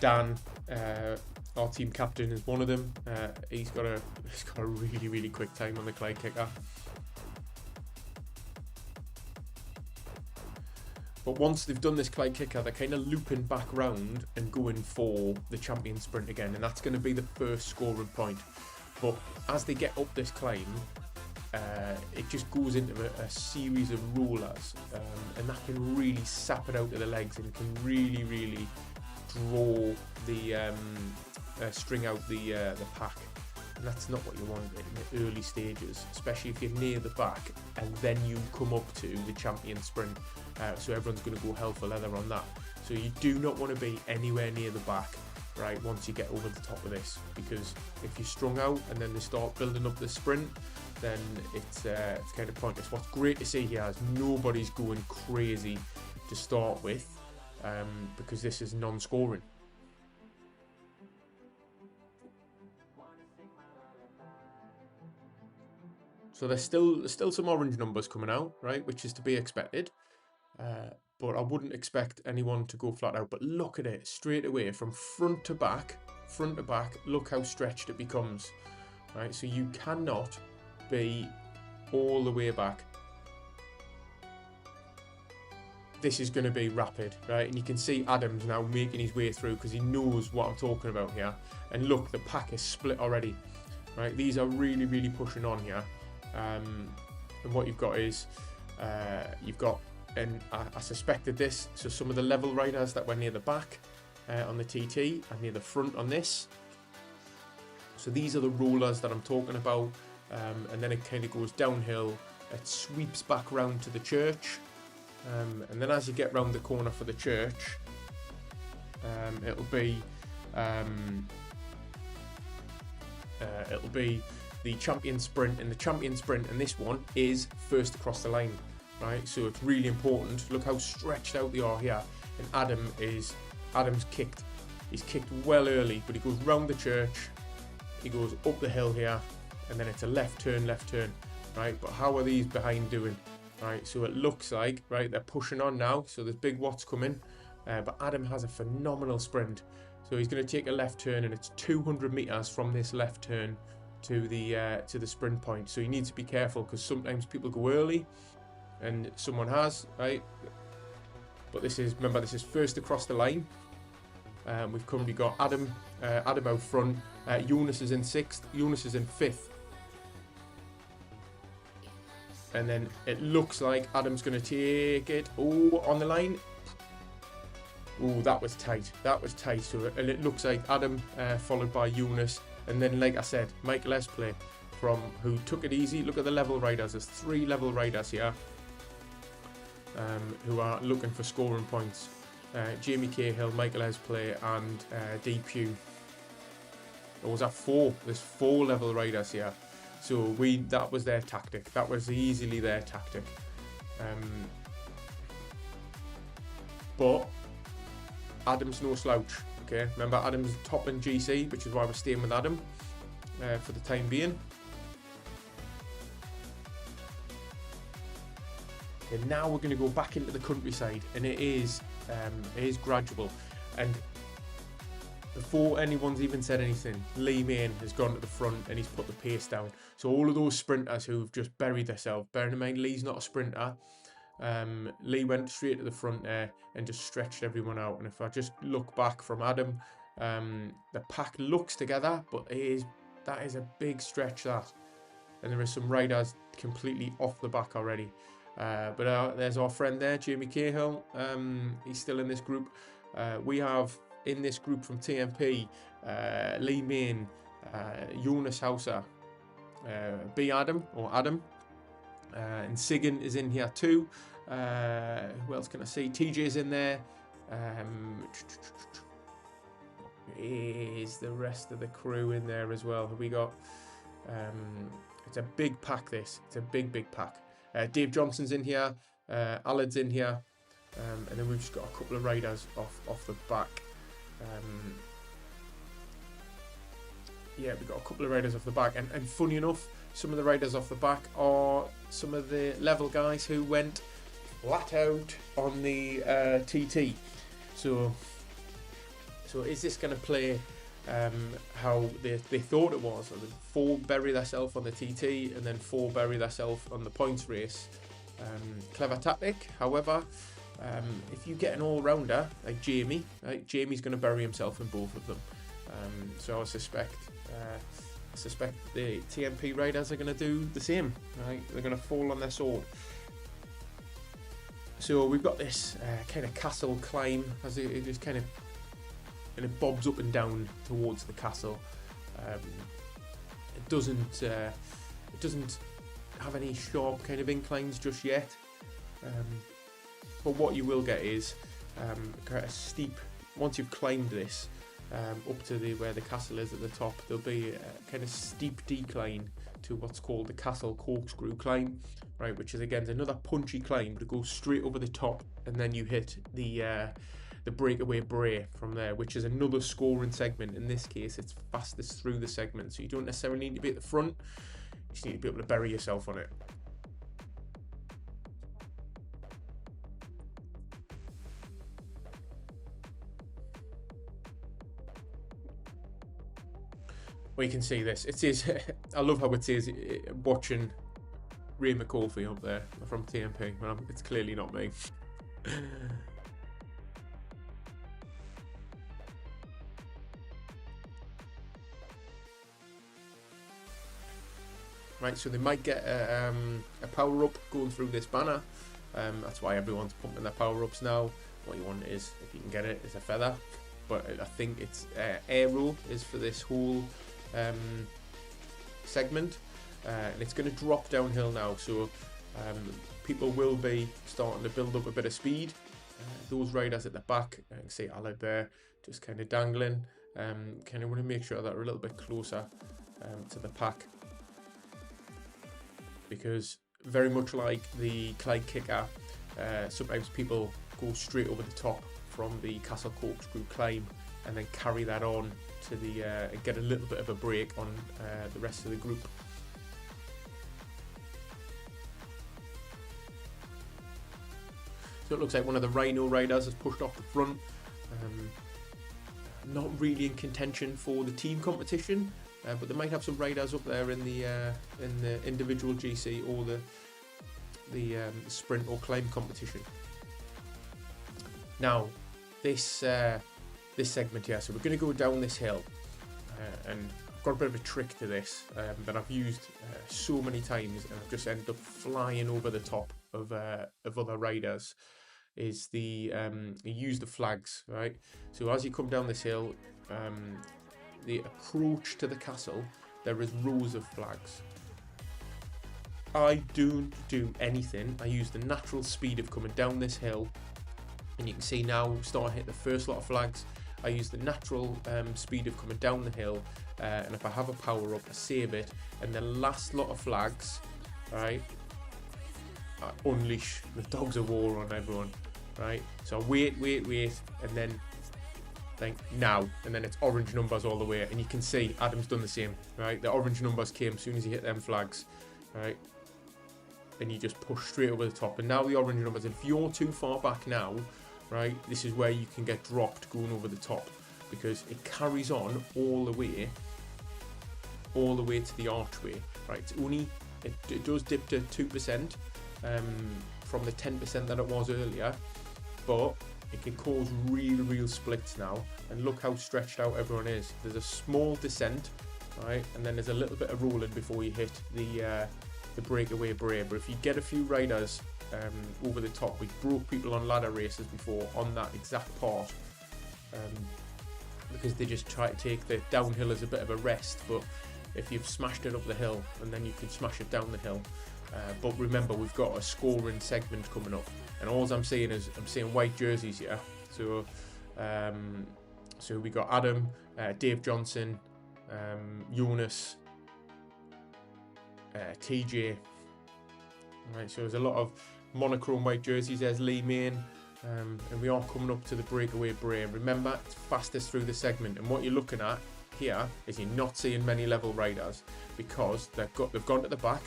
Dan, our team captain, is one of them. He's got a really, really quick time on the Clyde kicker. But once they've done this Clyde kicker, they're kind of looping back round and going for the champion sprint again, and that's going to be the first scoring point. But as they get up this climb, it just goes into a series of rollers, and that can really sap it out of the legs and can really, really draw the string out the pack. And that's not what you want in the early stages, especially if you're near the back and then you come up to the champion sprint. So everyone's going to go hell for leather on that. So you do not want to be anywhere near the back, right, once you get over the top of this, because if you're strung out and then they start building up the sprint, then it's kind of pointless. What's great to see here is nobody's going crazy to start with, because this is non-scoring. So there's still some orange numbers coming out, right, which is to be expected. But I wouldn't expect anyone to go flat out. But look at it straight away from front to back. Look how stretched it becomes, right? So you cannot be all the way back. This is going to be rapid, right? And you can see Adam's now making his way through because he knows what I'm talking about here. And look, the pack is split already, right? These are really, really pushing on here. And what you've got is and I suspected this, so some of the level riders that were near the back on the TT and near the front on this. So these are the rollers that I'm talking about, and then it kind of goes downhill, it sweeps back round to the church, and then as you get round the corner for the church, it'll be the champion sprint, and the champion sprint and this one is first across the line. Right, so it's really important. Look how stretched out they are here. And Adam's kicked. He's kicked well early, but he goes round the church. He goes up the hill here, and then it's a left turn, right? But how are these behind doing? Right, so it looks like, right, they're pushing on now. So there's big watts coming, but Adam has a phenomenal sprint. So he's going to take a left turn, and it's 200 meters from this left turn to the sprint point. So you need to be careful because sometimes people go early. And someone has, right? But this is first across the line. We've currently got Adam out front. Jonas is in 6th. Jonas is in 5th. And then it looks like Adam's going to take it. Oh, on the line. Oh, that was tight. So, and it looks like Adam followed by Jonas. And then, like I said, Michael Esplay who took it easy. Look at the level riders. There's 3 level riders here. Who are looking for scoring points. Jamie Cahill, Michael Esplay and D. Pugh. Or was that 4? There's 4 level riders here. So that was their tactic. That was easily their tactic. But Adam's no slouch. Okay, remember Adam's top in GC, which is why we're staying with Adam for the time being. And now we're going to go back into the countryside, and it is gradual. And before anyone's even said anything, Lee Main has gone to the front and he's put the pace down. So all of those sprinters who've just buried themselves, bearing in mind Lee's not a sprinter, Lee went straight to the front there and just stretched everyone out. And if I just look back from Adam, the pack looks together, but it is That is a big stretch, that. And there is some riders completely off the back already. But there's our friend there, Jamie Cahill. He's still in this group. We have in this group from TMP, Lee Main, Jonas Hauser, B. Adam, and Sigan is in here too. Who else can I see? TJ's in there. Is the rest of the crew in there as well? Have we got? It's a big pack. It's a big pack. Dave Johnson's in here. Alad's in here, and then we've just got a couple of riders off the back. Yeah, we've got a couple of riders off the back, and funny enough, some of the riders off the back are some of the level guys who went flat out on the TT. So is this going to play how they thought it was? Or 4 bury themselves on the TT and then 4 bury themselves on the points race. Clever tactic. However, if you get an all-rounder like Jamie, right, Jamie's going to bury himself in both of them. So I suspect the TMP riders are going to do the same. Right, they're going to fall on their sword. So we've got this kind of castle climb as it just kind of bobs up and down towards the castle. It doesn't have any sharp kind of inclines just yet. But what you will get is quite a steep. Once you've climbed this up to where the castle is at the top, there'll be a kind of steep decline to what's called the castle corkscrew climb, right? Which is again another punchy climb to go straight over the top, and then you hit the breakaway bray from there, which is another scoring segment. In this case, it's fastest through the segment, so you don't necessarily need to be at the front. You just need to be able to bury yourself on it. Well, you can see this. It says, I love how it says watching Ray McAuliffe up there from TMP. Well, it's clearly not me. Right, so they might get a power up going through this banner. That's why everyone's pumping their power ups now. What you want is, if you can get it, is a feather. But I think it's aero is for this whole segment, and it's going to drop downhill now. So people will be starting to build up a bit of speed. Those riders at the back, I can see Aled there, just kind of dangling. Kind of want to make sure that we're a little bit closer to the pack. Because very much like the Clyde Kicker, sometimes people go straight over the top from the Castle Corkscrew climb and then carry that on to the and get a little bit of a break on the rest of the group. So it looks like one of the Rhino riders has pushed off the front. Not really in contention for the team competition. But they might have some riders up there in the individual GC or the sprint or climb competition. Now, this segment here, so we're going to go down this hill, and I've got a bit of a trick to this that I've used so many times, and I've just ended up flying over the top of other riders. Is you use the flags, right? So as you come down this hill, the approach to the castle, there is rows of flags. I don't do anything. I use the natural speed of coming down this hill, and you can see now start to hit the first lot of flags. I use the natural speed of coming down the hill, and if I have a power up, I save it, and the last lot of flags, right, I unleash the dogs of war on everyone, right? So I wait, and then think now, and then it's orange numbers all the way, and you can see Adam's done the same, right? The orange numbers came as soon as he hit them flags, right? And you just push straight over the top, and now the orange numbers, if you're too far back now, right, this is where you can get dropped going over the top, because it carries on all the way to the archway, right? It's only, it does dip to 2% from the 10% that it was earlier, but it can cause real splits now, and look how stretched out everyone is. There's a small descent, right? And then there's a little bit of rolling before you hit the breakaway bray. But if you get a few riders over the top, we've broke people on ladder races before on that exact part, because they just try to take the downhill as a bit of a rest. But if you've smashed it up the hill, and then you can smash it down the hill. But remember, we've got a scoring segment coming up, and all I'm saying is I'm seeing white jerseys here. So so we got Adam, Dave Johnson, Jonas, TJ. Right, so there's a lot of monochrome white jerseys. There's Lee Main, and we are coming up to the breakaway bray. Remember, it's fastest through the segment, and what you're looking at here is you're not seeing many level riders because they've gone to the back.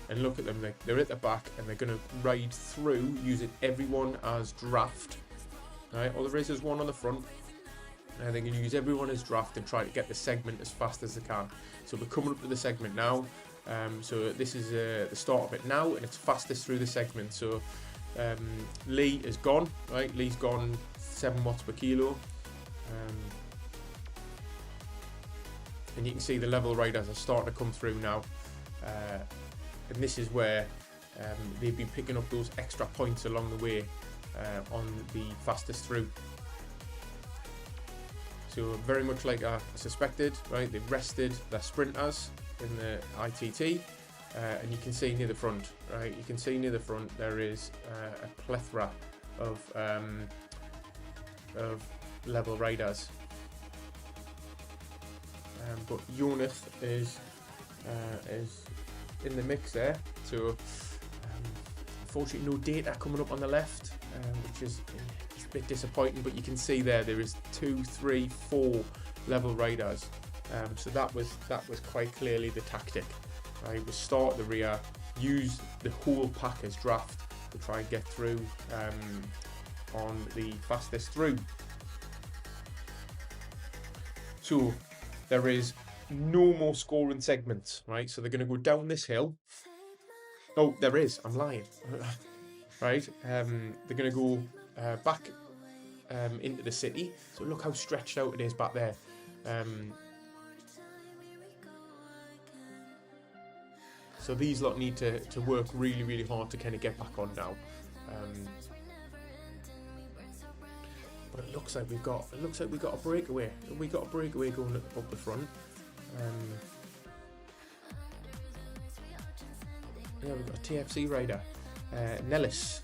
And look at them, they're at the back and they're going to ride through using everyone as draft. Right, all there is one on the front, and they're going to use everyone as draft and try to get the segment as fast as they can. So we're coming up to the segment now. So this is the start of it now, and it's fastest through the segment. So Lee is gone, right? Lee's gone 7 watts per kilo. And you can see the level riders are starting to come through now. And this is where they've been picking up those extra points along the way on the fastest through. So very much like I suspected, right? They've rested their sprinters in the ITT, and you can see near the front, right? You can see near the front there is a plethora of level riders. But Jonas is in the mix there, so unfortunately no data coming up on the left, which is a bit disappointing, but you can see there is 2, 3, 4 level riders, so that was quite clearly the tactic, right? We start at the rear, use the whole pack as draft to try and get through on the fastest through. So there is no more scoring segments, right? So they're going to go down this hill. Oh, there is. I'm lying. Right? They're going to go back into the city. So look how stretched out it is back there. So these lot need to work really, really hard to kind of get back on now. But it looks like we've got a breakaway. We got a breakaway going up the front. Yeah, we've got a TFC rider, Nellis,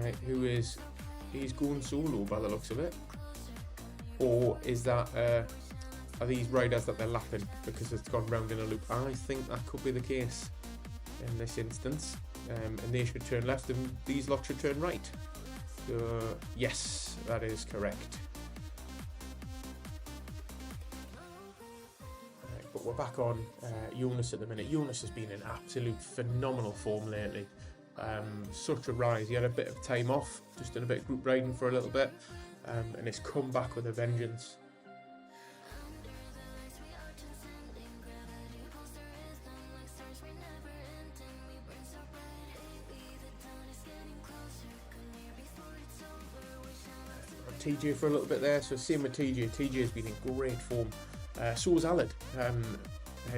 right, he's going solo by the looks of it. Or is that are these riders that they're lapping because it's gone round in a loop? I think that could be the case in this instance, and they should turn left and these lot should turn right. Yes, that is correct. But we're back on Jonas at the minute. Jonas has been in absolute phenomenal form lately. Such a rise. He had a bit of time off, just done a bit of group riding for a little bit, and he's come back with a vengeance. TJ for a little bit there, so same with TJ. TJ has been in great form. So has Alad.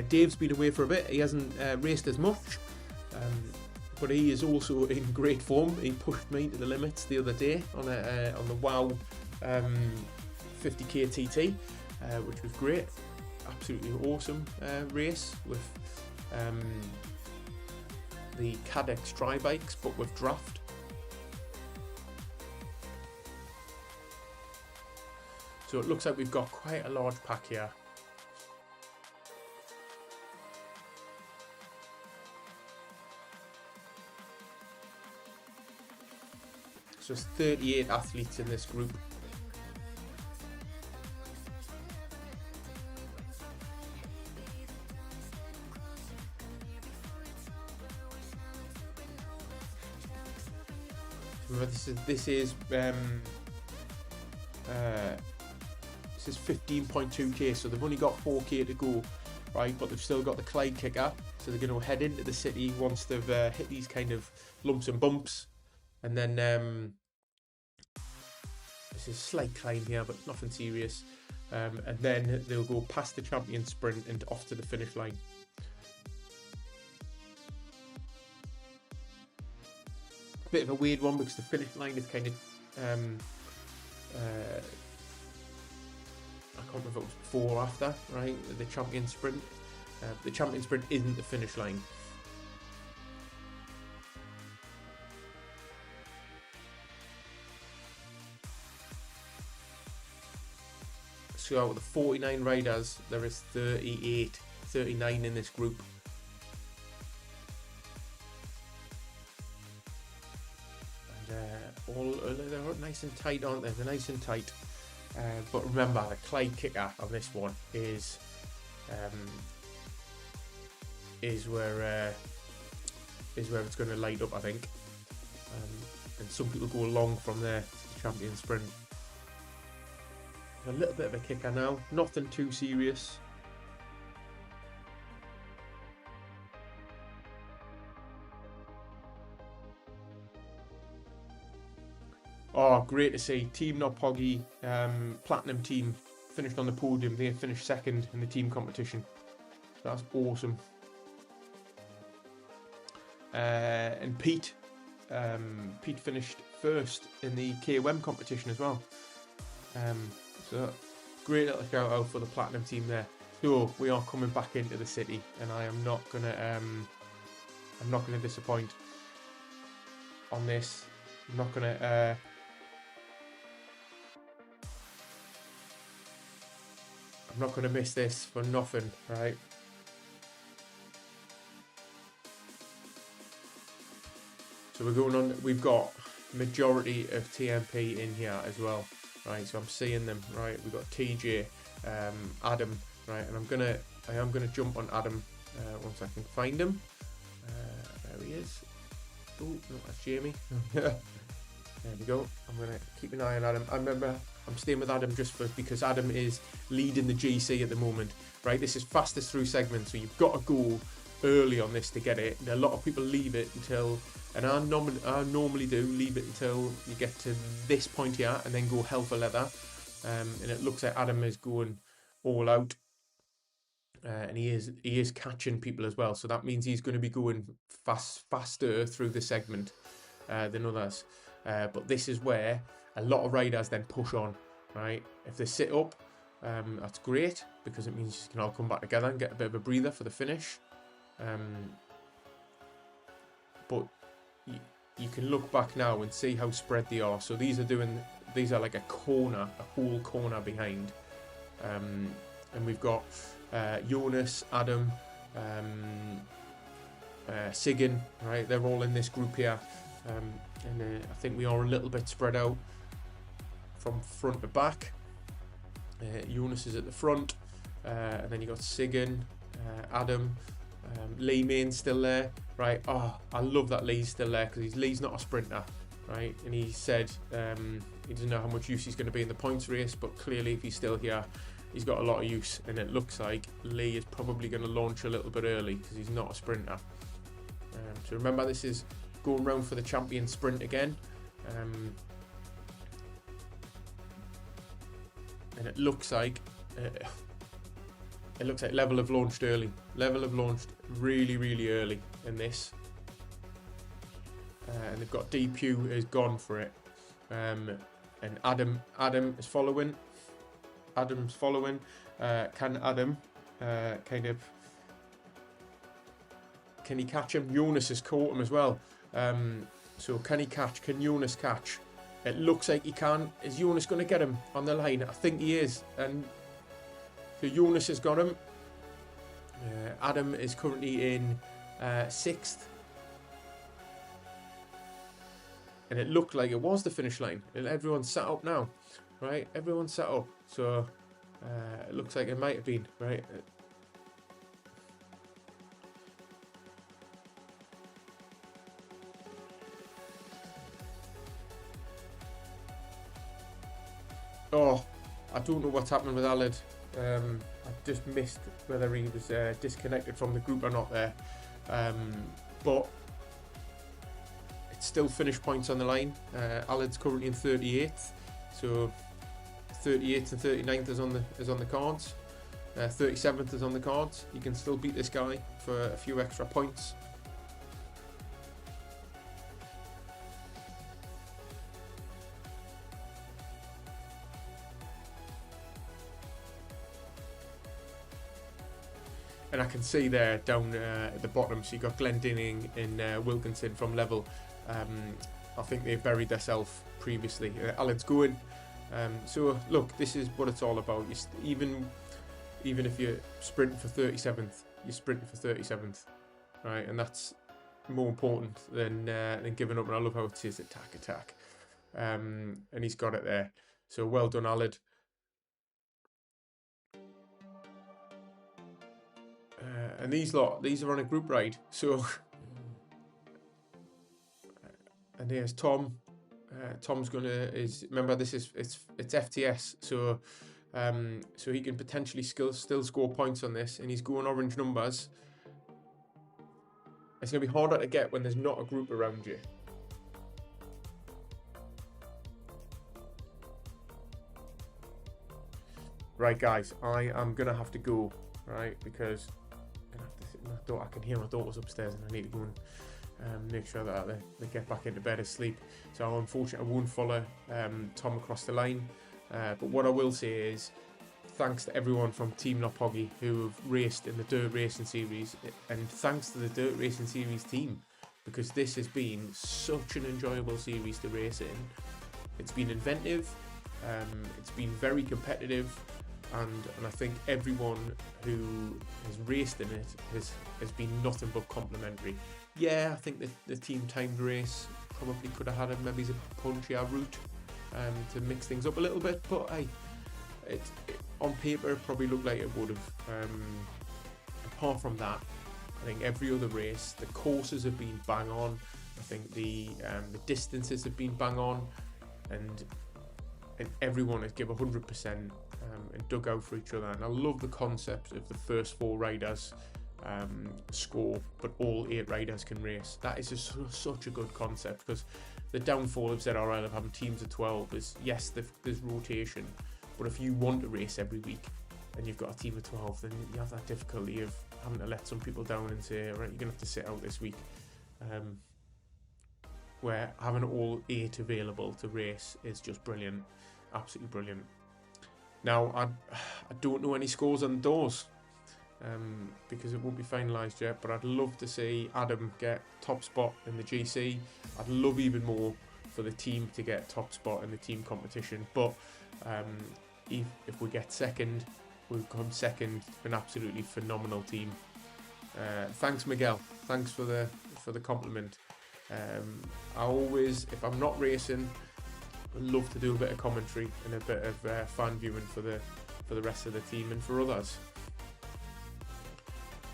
Dave's been away for a bit. He hasn't raced as much, but he is also in great form. He pushed me to the limits the other day on the WOW 50k TT, which was great. Absolutely awesome race with the Cadex tri-bikes, but with draft. So it looks like we've got quite a large pack here. So there's 38 athletes in this group. Remember, this is 15.2k, so they've only got 4k to go, right? But they've still got the Clyde kicker, so they're going to head into the city once they've hit these kind of lumps and bumps, and then this is a slight climb here, but nothing serious. and then they'll go past the champion sprint and off to the finish line. Bit of a weird one because the finish line is kind of I can't remember if it was before or after, right? The champion sprint. The champion sprint isn't the finish line. So out of the 49 riders, there is 39 in this group. And they're nice and tight, aren't they? They're nice and tight. But remember, the Clyde kicker on this one is where it's going to light up, I think. And some people go along from there to the champion sprint. A little bit of a kicker now, nothing too serious. Oh, great to see. Team Not Poggy, Platinum team, finished on the podium. They finished second in the team competition. That's awesome. And Pete finished first in the KOM competition as well. So great little shout out for the Platinum team there. So we are coming back into the city, and I am not gonna disappoint on this. I'm not gonna miss this for nothing, right? So we're going on. We've got majority of TMP in here as well. Right, so I'm seeing them. Right, we've got TJ, Adam. Right, and I am gonna jump on Adam once I can find him. There he is. Oh, no, that's Jamie. There we go. I'm gonna keep an eye on Adam. I remember I'm staying with Adam because Adam is leading the GC at the moment. Right, this is fastest through segment, so you've got to go early on this to get it. And a lot of people leave it until. And I normally do leave it until you get to this point here and then go hell for leather. And it looks like Adam is going all out. And he is catching people as well. So that means he's going to be going faster through the segment than others. But this is where a lot of riders then push on, right? If they sit up, that's great because it means you can all come back together and get a bit of a breather for the finish. But you can look back now and see how spread they are. So these are like a whole corner behind. And we've got Jonas, Adam, Sigan, right? They're all in this group here. And I think we are a little bit spread out from front to back. Jonas is at the front. And then you got Sigan, Adam, Lee Main's still there, right? Oh, I love that Lee's still there because Lee's not a sprinter, right? And he said he doesn't know how much use he's going to be in the points race, but clearly if he's still here, he's got a lot of use. And it looks like Lee is probably going to launch a little bit early because he's not a sprinter. So remember, this is going round for the champion sprint again. And it looks like Level have launched early. Level have launched really early in this. And they've got DPU has gone for it. And Adam is following. Adam's following. Can Adam can he catch him? Jonas has caught him as well. So can Jonas catch? It looks like he can. Is Jonas going to get him on the line? I think he is. And so Jonas has got him. Adam is currently in 6th. And it looked like it was the finish line. And everyone's set up now. Right? Everyone's set up. So it looks like it might have been. Right? Oh, I don't know what's happening with Aled. I just missed whether he was disconnected from the group or not there. But it's still finish points on the line. Aled's currently in 38th. So 38th and 39th is on the cards. 37th is on the cards. You can still beat this guy for a few extra points. And I can see there down at the bottom, so you got Glendinning and Wilkinson from level. I think they buried themselves previously. Alan's going. So look, this is what it's all about. Even if you're sprinting for 37th, you're sprinting for 37th, right? And that's more important than giving up. And I love how it says attack. And he's got it there. So well done, Alan. And these are on a group ride. So, and here's Tom. Tom's remember this is it's FTS, so so he can potentially still score points on this, and he's going orange numbers. It's going to be harder to get when there's not a group around you. Right, guys, I am going to have to go, right, because I can hear my daughter's upstairs, and I need to go and make sure that they get back into bed asleep. So unfortunately I won't follow Tom across the line, but what I will say is thanks to everyone from Team Nopoggy who have raced in the Dirt Racing Series, and thanks to the Dirt Racing Series team, because this has been such an enjoyable series to race in. It's been inventive, it's been very competitive, and I think everyone who has raced in it has been nothing but complimentary. Yeah, I think the team timed race probably could have had maybe a punchier route to mix things up a little bit, but hey, on paper it probably looked like it would have. Apart from that, I think every other race, the courses have been bang on. I think the distances have been bang on, and everyone has given 100% and dug out for each other. And I love the concept of the first 4 riders score, but all 8 riders can race. That is just such a good concept, because the downfall of ZRL of having teams of 12 is, yes, there's rotation, but if you want to race every week and you've got a team of 12, then you have that difficulty of having to let some people down and say, right, you're gonna have to sit out this week. Where having all 8 available to race is just brilliant, absolutely brilliant. Now I don't know any scores on the doors, because it won't be finalised yet, but I'd love to see Adam get top spot in the GC. I'd love even more for the team to get top spot in the team competition, but if we get second, we've come second, an absolutely phenomenal team. Thanks, Miguel, thanks for the compliment. I always, if I'm not racing, I love to do a bit of commentary and a bit of fan viewing for the rest of the team and for others.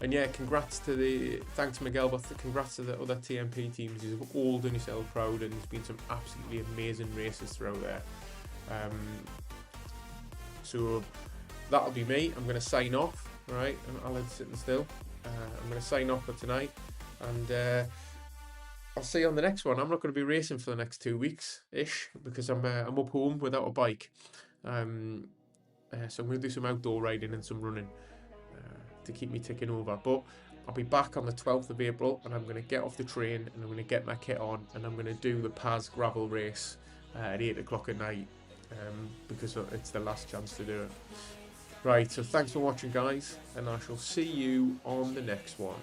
And yeah, thanks Miguel, but congrats to the other TMP teams. You've all done yourself proud, and there's been some absolutely amazing races throughout there. So that'll be me. I'm going to sign off, right? And Alan's sitting still. I'm going to sign off for tonight, and I'll see you on the next one. I'm not going to be racing for the next 2 weeks-ish, because I'm up home without a bike. So I'm going to do some outdoor riding and some running to keep me ticking over. But I'll be back on the 12th of April, and I'm going to get off the train and I'm going to get my kit on, and I'm going to do the Paz gravel race at 8 o'clock at night, because it's the last chance to do it. Right, so thanks for watching, guys, and I shall see you on the next one.